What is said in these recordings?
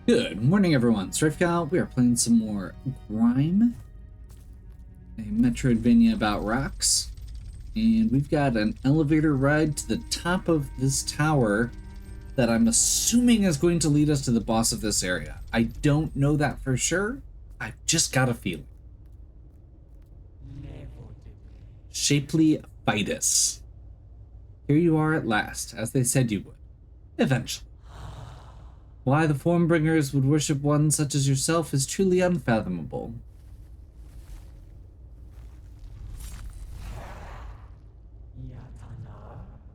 Good morning, everyone. Strifecow. We are playing some more Grime, a Metroidvania about rocks, and we've got an elevator ride to the top of this tower that I'm assuming is going to lead us to the boss of this area. I don't know that for sure. I've just got a feeling. Shapely Fidus. Here you are at last, as they said you would. Eventually. Why the Formbringers would worship one such as yourself is truly unfathomable.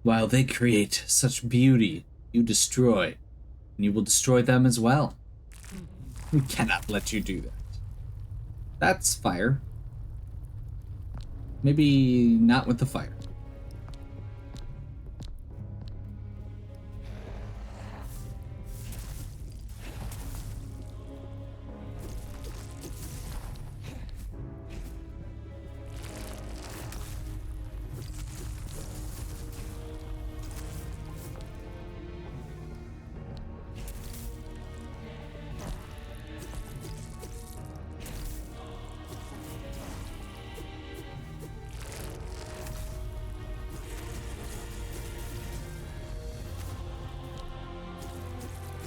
While they create such beauty, you destroy, and you will destroy them as well. We cannot let you do that. That's fire. Maybe not with the fire.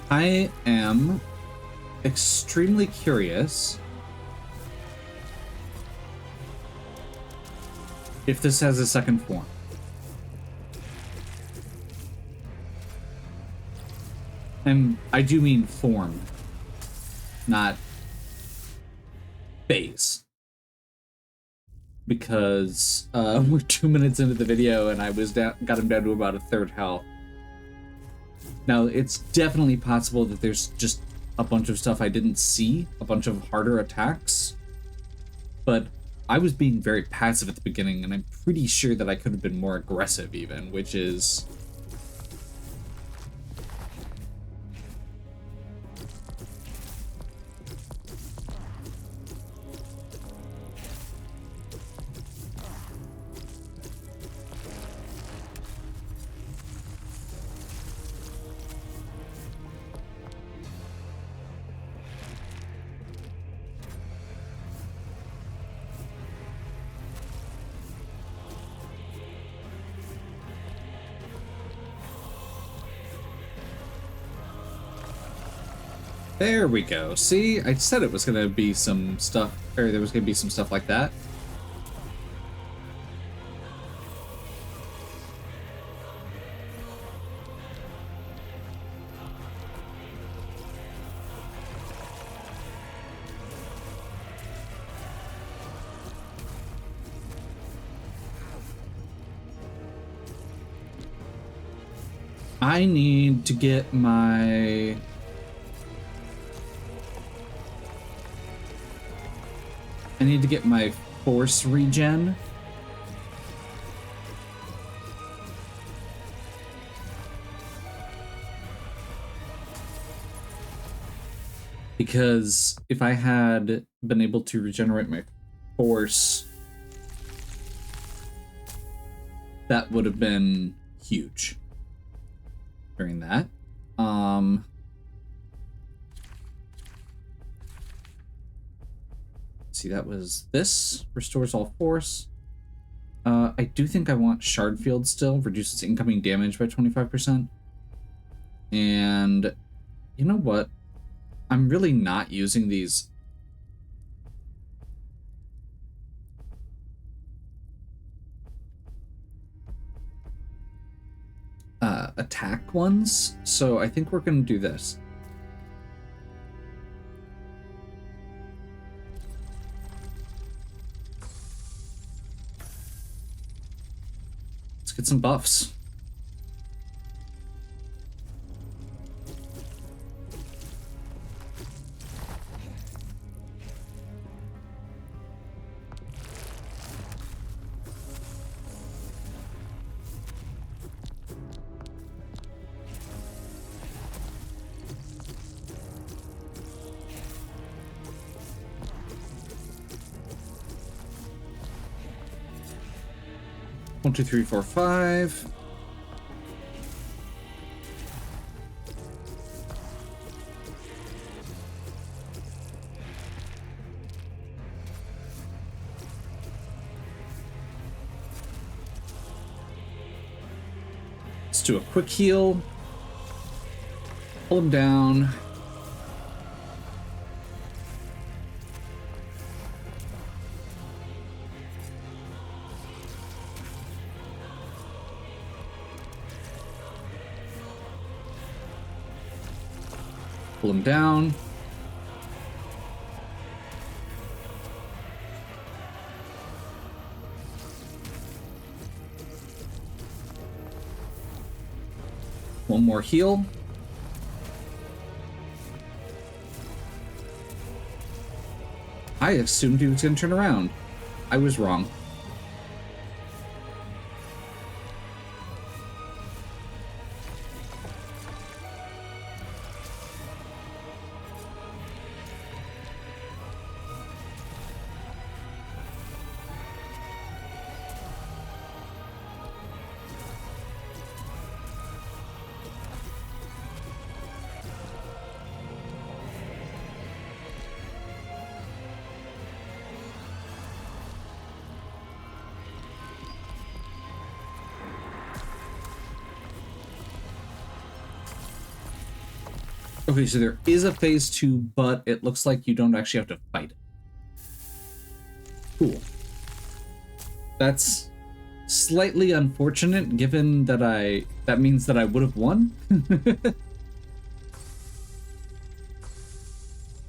I am extremely curious if this has a second form. And I do mean form, not phase. Because we're 2 minutes into the video and I got him down to about a third health. Now, it's definitely possible that there's just a bunch of stuff I didn't see, a bunch of harder attacks, but I was being very passive at the beginning, and I'm pretty sure that I could have been more aggressive even, which is... There we go. See, I said it was going to be some stuff, or there was going to be some stuff like that. I need to get my... I need to get my force regen. Because if I had been able to regenerate my force, that would have been huge during that. See, that was this. Restores all force. I do think I want Shard Field still. Reduces incoming damage by 25%. And you know what? I'm really not using these. Attack ones. So I think we're going to do this. Get some buffs. One, two, three, four, five. Let's do a quick heal. Pull him down. Pull him down. One more heal. I assumed he was going to turn around. I was wrong. Okay, so there is a phase 2, but it looks like you don't actually have to fight it. Cool. That's slightly unfortunate, given that that means that I would have won.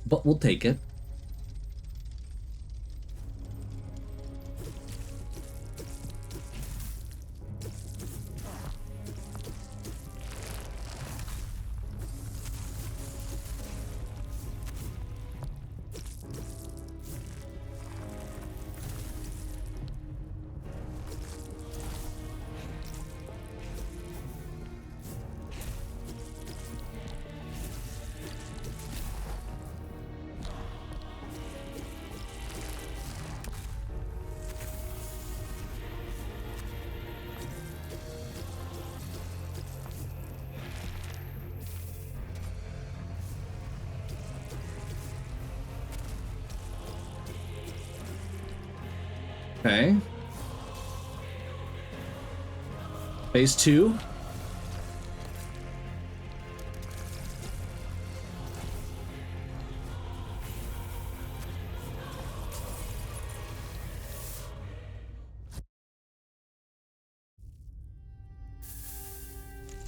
But we'll take it. Okay. Phase 2.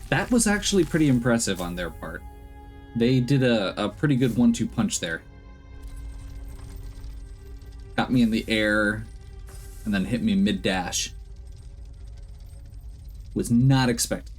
That was actually pretty impressive on their part. They did a pretty good 1-2 punch there. Got me in the air, and then hit me mid-dash. Was not expecting it.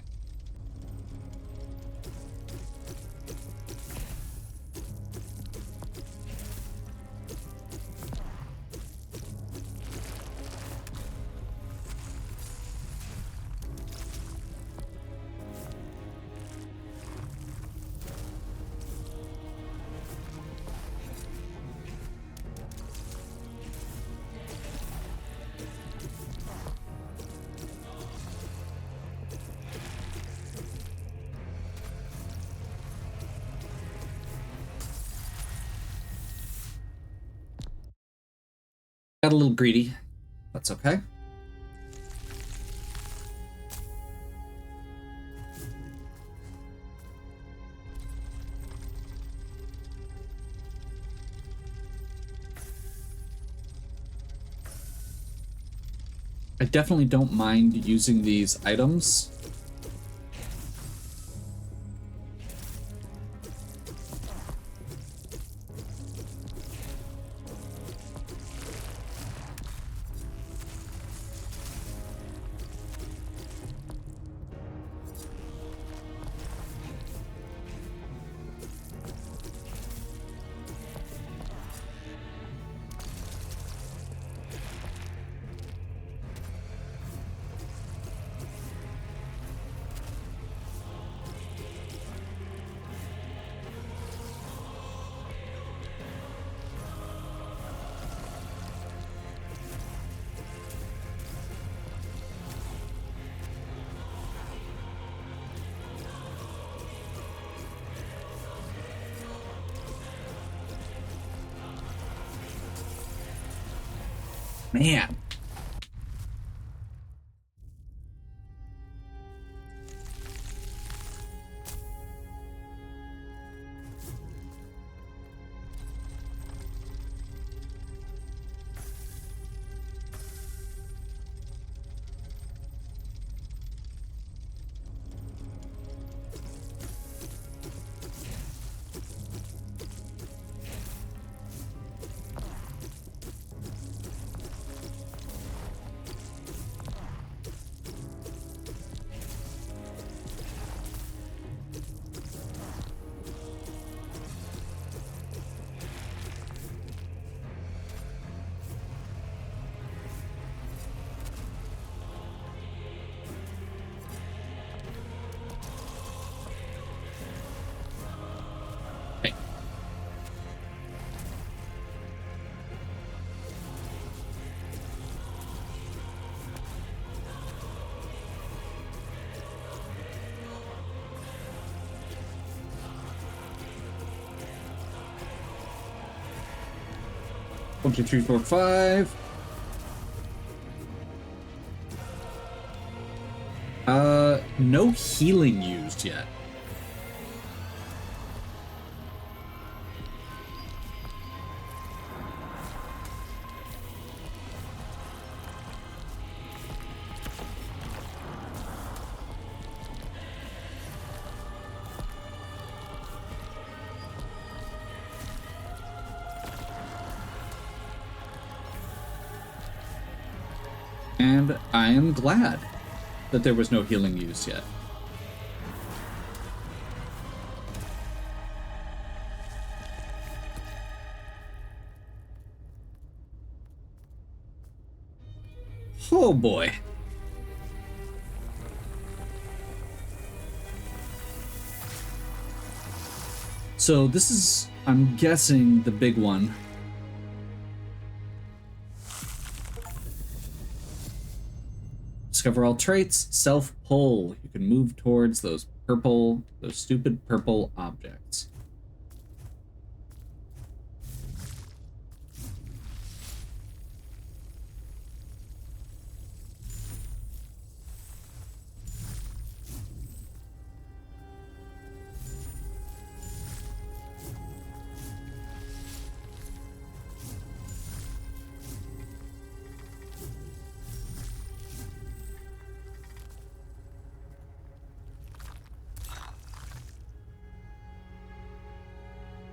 Got a little greedy. That's okay. I definitely don't mind using these items. Man. 1, 2, 3, 4, 5. No healing used yet. And I am glad that there was no healing used yet. Oh boy. So this is, I'm guessing, the big one. Discover all traits, self-pull. You can move towards those stupid purple objects.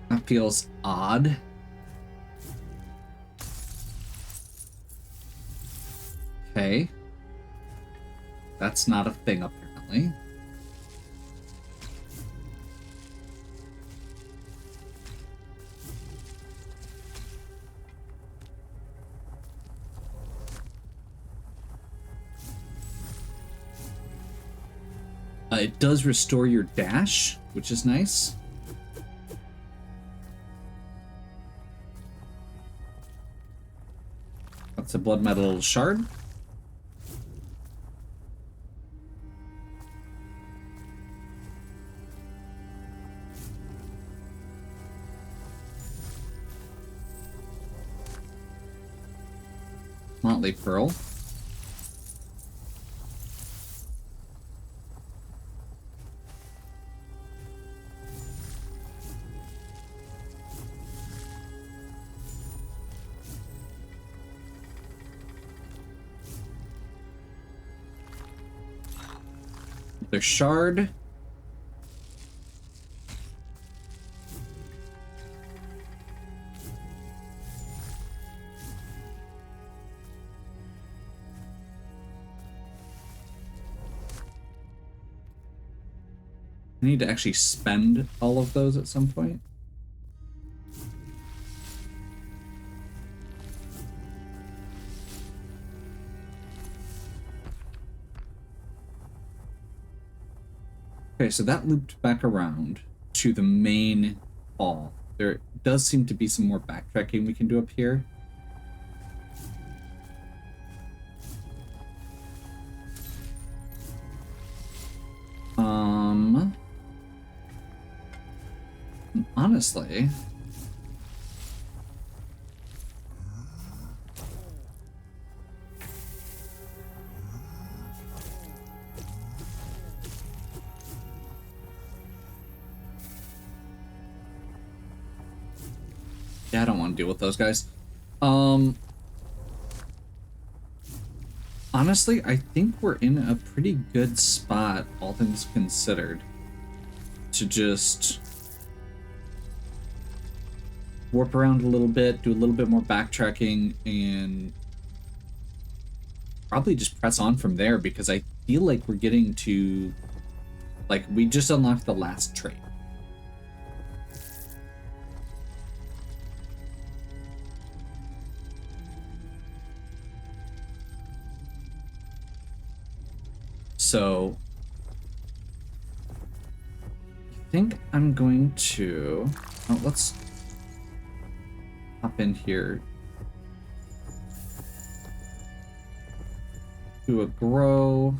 That feels odd. Okay. That's not a thing, apparently. It does restore your dash, which is nice. That's a blood metal shard. Motley Pearl. The shard. I need to actually spend all of those at some point. Okay, so that looped back around to the main hall. There does seem to be some more backtracking we can do up here. Honestly, yeah, I don't want to deal with those guys. Honestly, I think we're in a pretty good spot, all things considered, to just warp around a little bit, do a little bit more backtracking, and probably just press on from there, because I feel like we're getting to, like, we just unlocked the last trait. So I think I'm going to, oh, let's hop in here. Do a grow.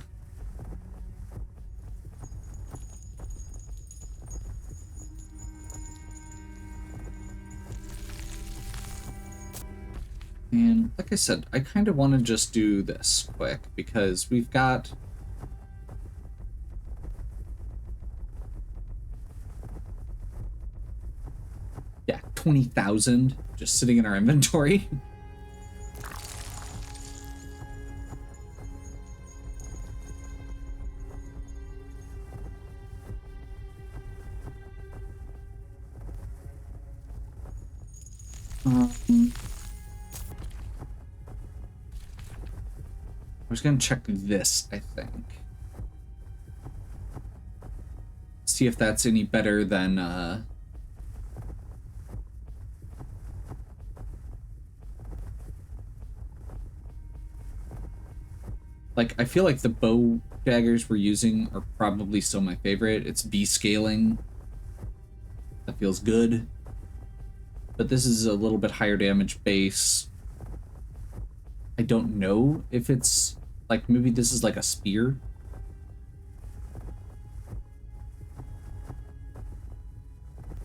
And like I said, I kind of want to just do this quick because we've got... yeah, 20,000 just sitting in our inventory. I was gonna check this, I think. See if that's any better than, like, I feel like the bow daggers we're using are probably still my favorite. It's B scaling. That feels good. But this is a little bit higher damage base. I don't know if it's, like, maybe this is like a spear.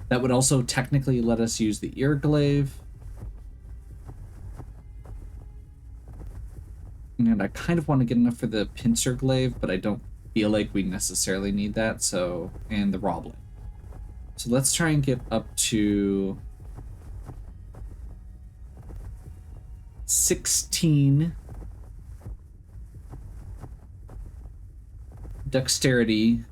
That would also technically let us use the ear glaive. And I kind of want to get enough for the pincer glaive, but I don't feel like we necessarily need that, so... and the raw blade. So let's try and get up to... 16 dexterity,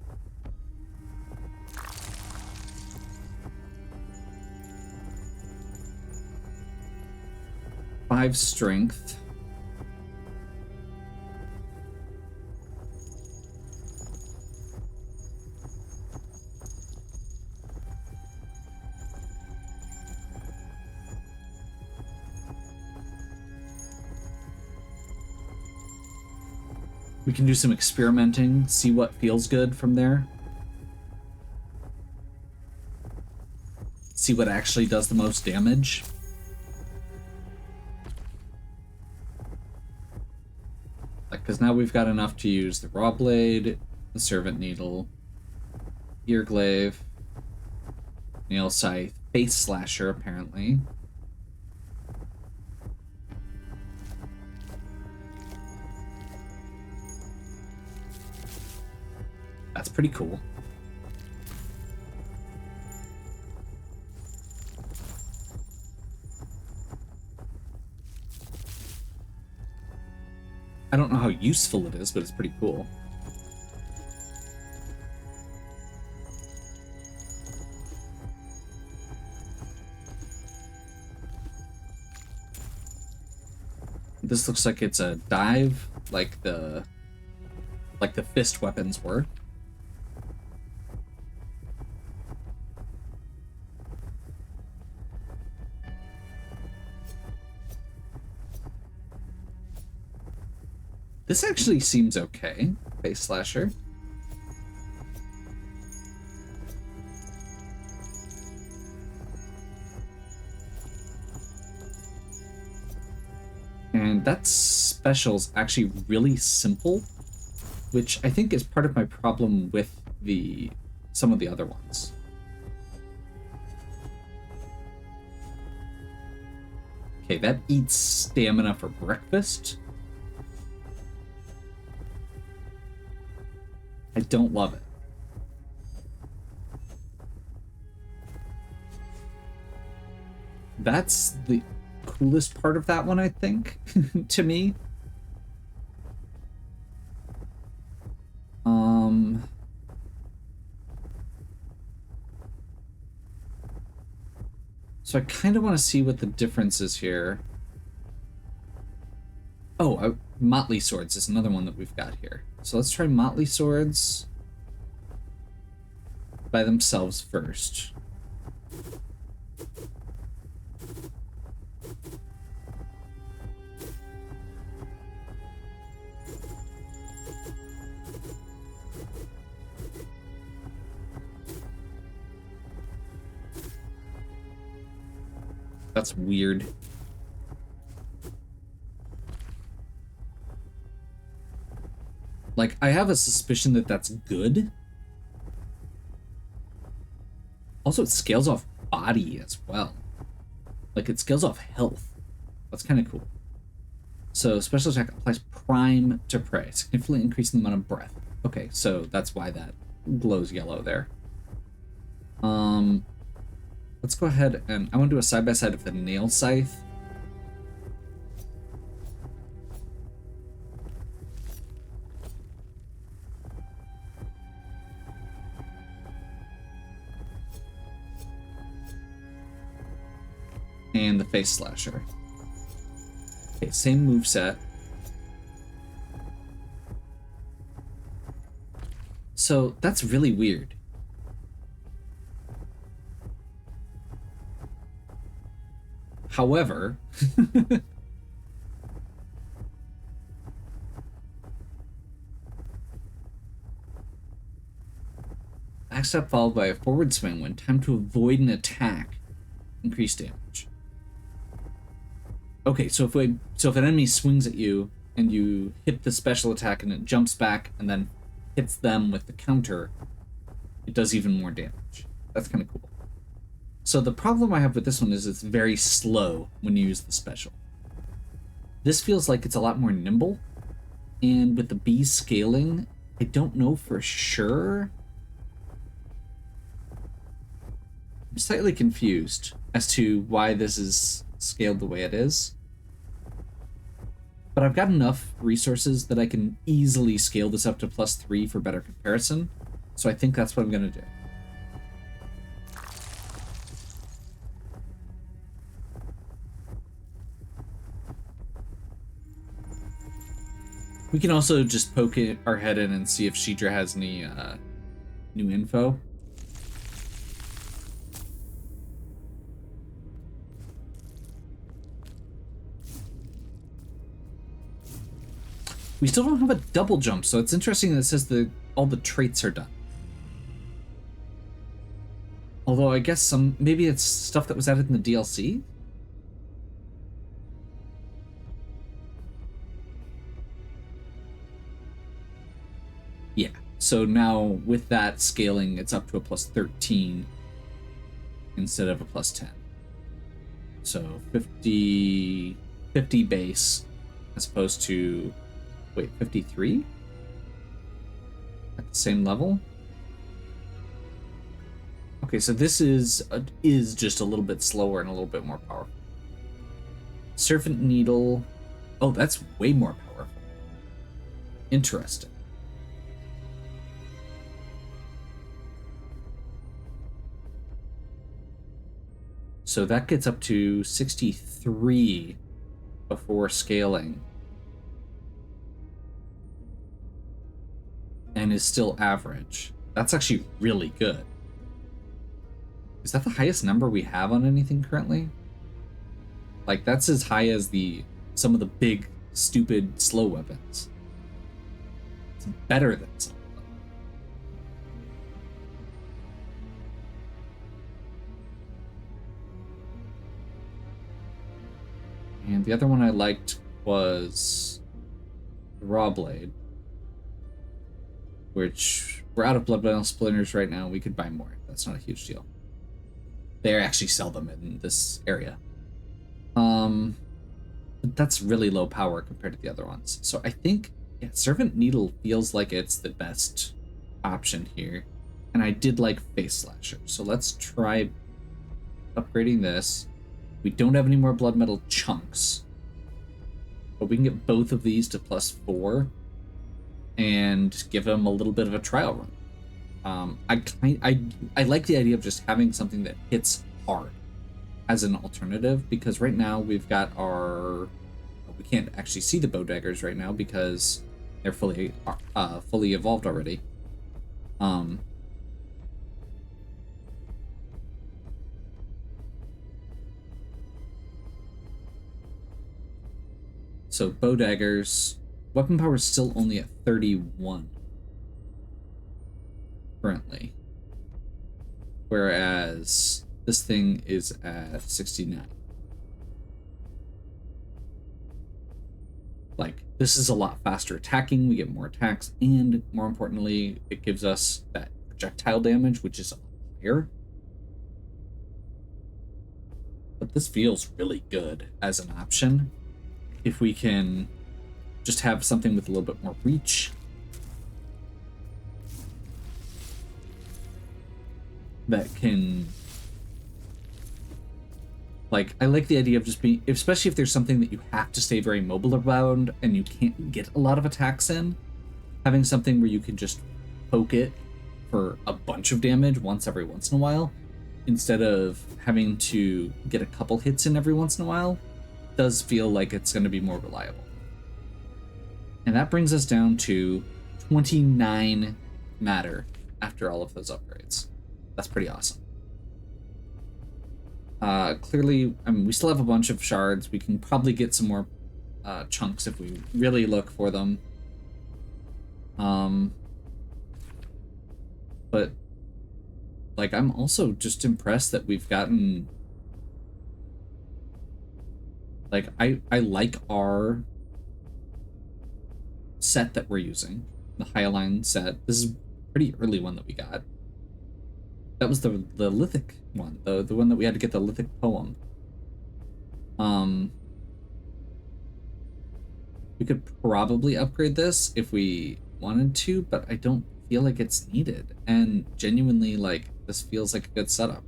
5 strength, we can do some experimenting, see what feels good from there. See what actually does the most damage. Like, because now we've got enough to use the raw blade, the servant needle, ear glaive, nail scythe, face slasher, apparently. That's pretty cool. I don't know how useful it is, but it's pretty cool. This looks like it's a dive, like the fist weapons were. This actually seems okay, face slasher. And that special's actually really simple, which I think is part of my problem with some of the other ones. Okay, that eats stamina for breakfast. I don't love it. That's the coolest part of that one, I think, to me. So I kind of want to see what the difference is here. Oh, Motley Swords is another one that we've got here. So let's try Motley Swords by themselves first. That's weird. Like, I have a suspicion that that's good. Also, it scales off body as well. Like, it scales off health. That's kind of cool. So special attack applies prime to prey, significantly increasing the amount of breath. Okay, so that's why that glows yellow there. Let's go ahead and I want to do a side-by-side of the nail scythe. And the face slasher. Okay, same moveset. So that's really weird. However, backstep followed by a forward swing when time to avoid an attack. Increased damage. Okay, so if an enemy swings at you and you hit the special attack and it jumps back and then hits them with the counter, it does even more damage. That's kind of cool. So the problem I have with this one is it's very slow when you use the special. This feels like it's a lot more nimble, and with the B scaling, I don't know for sure. I'm slightly confused as to why this is scaled the way it is. But I've got enough resources that I can easily scale this up to +3 for better comparison, so I think that's what I'm going to do. We can also just poke our head in and see if Shidra has any new info. We still don't have a double jump, so it's interesting that it says all the traits are done. Although I guess maybe it's stuff that was added in the DLC? Yeah, so now with that scaling, it's up to a +13 instead of a +10. So 50 base as opposed to, wait, 53? At the same level? Okay, so this is just a little bit slower and a little bit more powerful. Serpent Needle. Oh, that's way more powerful. Interesting. So that gets up to 63 before scaling. And is still average. That's actually really good. Is that the highest number we have on anything currently? Like, that's as high as some of the big, stupid, slow weapons. It's better than some of them. And the other one I liked was Raw Blade, which we're out of blood metal splinters right now. We could buy more. That's not a huge deal. They actually sell them in this area. But that's really low power compared to the other ones. So I think, yeah, Servant Needle feels like it's the best option here. And I did like Face Slasher. So let's try upgrading this. We don't have any more blood metal chunks, but we can get both of these to +4 and give them a little bit of a trial run. I like the idea of just having something that hits hard as an alternative, because right now we've got we can't actually see the bow daggers right now because they're fully evolved already. So bow daggers, weapon power is still only at 31 currently, whereas this thing is at 69. Like, this is a lot faster attacking, we get more attacks, and more importantly, it gives us that projectile damage, which is higher. But this feels really good as an option. If we can just have something with a little bit more reach. That can... Like, I like the idea of just being... Especially if there's something that you have to stay very mobile around and you can't get a lot of attacks in. Having something where you can just poke it for a bunch of damage once in a while, instead of having to get a couple hits in every once in a while, does feel like it's going to be more reliable. And that brings us down to 29 matter after all of those upgrades. That's pretty awesome. Clearly, I mean, we still have a bunch of shards. We can probably get some more chunks if we really look for them. But like, I'm also just impressed that we've gotten, like, I like our set that we're using, the Hyaline set. This is a pretty early one that we got. That was the lithic one, the one that we had to get the lithic poem. We could probably upgrade this if we wanted to, but I don't feel like it's needed. And genuinely, like, this feels like a good setup.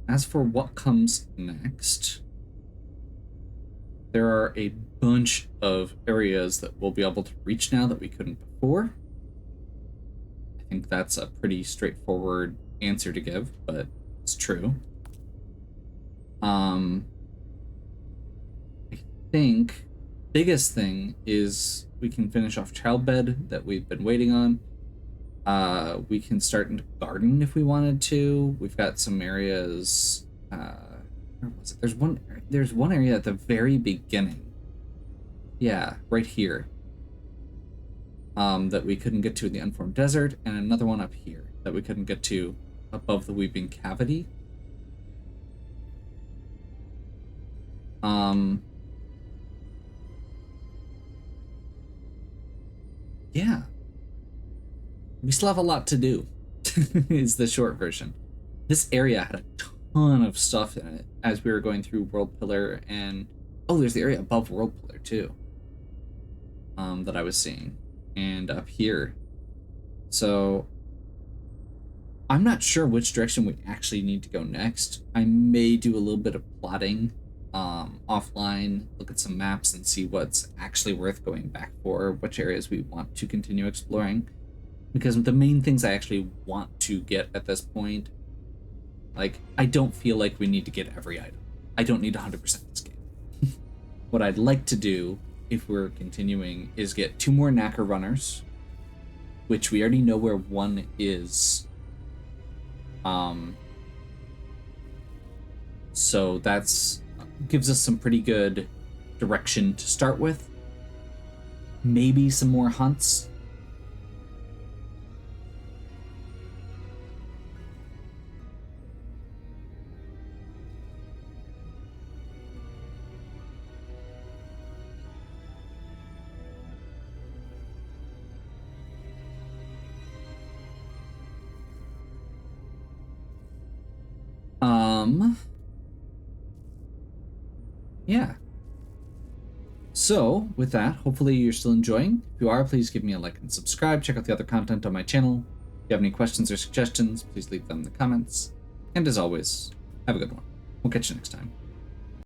As for what comes next, there are a bunch of areas that we'll be able to reach now that we couldn't before. I think that's a pretty straightforward answer to give, but it's true. I think biggest thing is we can finish off Childbed that we've been waiting on. We can start into garden if we wanted to. We've got some areas. Where was it? There's one area at the very beginning. Yeah, right here. That we couldn't get to in the Unformed Desert, and another one up here that we couldn't get to above the Weeping Cavity. Yeah. We still have a lot to do, is the short version. This area had a ton of stuff in it as we were going through World Pillar, and oh, there's the area above World Pillar too, that I was seeing, and up here. So I'm not sure which direction we actually need to go next. I may do a little bit of plotting offline, look at some maps and see what's actually worth going back for, which areas we want to continue exploring. Because the main things I actually want to get at this point, like, I don't feel like we need to get every item. I don't need 100% this game. What I'd like to do, if we're continuing, is get 2 more Knacker Runners, which we already know where one is. So that's gives us some pretty good direction to start with. Maybe some more hunts. Yeah. So, with that, hopefully you're still enjoying. If you are, please give me a like and subscribe. Check out the other content on my channel. If you have any questions or suggestions, please leave them in the comments. And as always, have a good one. We'll catch you next time.